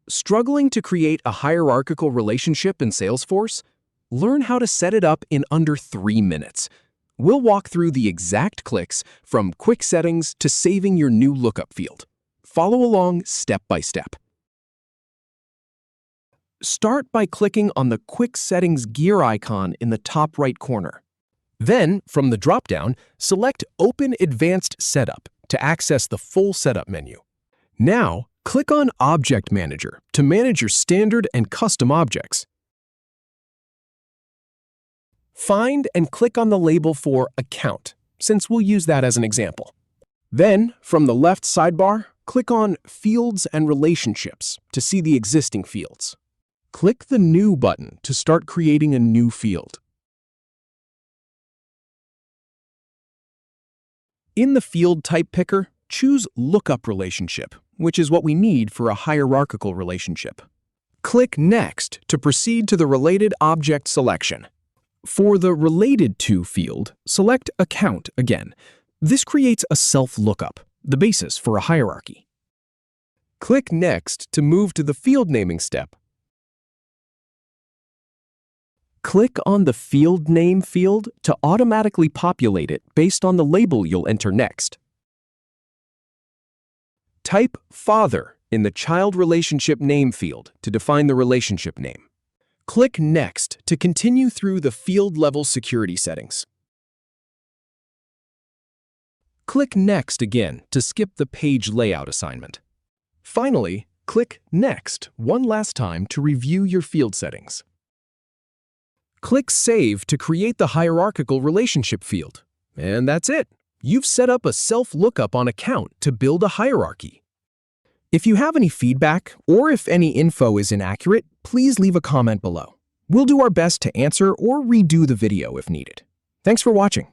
Struggling to create a hierarchical relationship in Salesforce? Learn how to set it up in under 3 minutes. We'll walk through the exact clicks from quick settings to saving your new lookup field. Follow along step by step. Start by clicking on the Quick Settings gear icon in the top right corner. Then, from the dropdown, select Open Advanced Setup to access the full setup menu. Now, click on Object Manager to manage your standard and custom objects. Find and click on the label for Account, since we'll use that as an example. Then, from the left sidebar, click on Fields and Relationships to see the existing fields. Click the New button to start creating a new field. In the field type picker, choose Lookup Relationship, which is what we need for a hierarchical relationship. Click Next to proceed to the Related Object selection. For the Related To field, select Account again. This creates a self-lookup, the basis for a hierarchy. Click Next to move to the field naming step. Click on the Field Name field to automatically populate it based on the label you'll enter next. Type Father in the Child Relationship Name field to define the relationship name. Click Next to continue through the field-level security settings. Click Next again to skip the page layout assignment. Finally, click Next one last time to review your field settings. Click Save to create the hierarchical relationship field. And that's it. You've set up a self-lookup on account to build a hierarchy. If you have any feedback or if any info is inaccurate, please leave a comment below. We'll do our best to answer or redo the video if needed. Thanks for watching.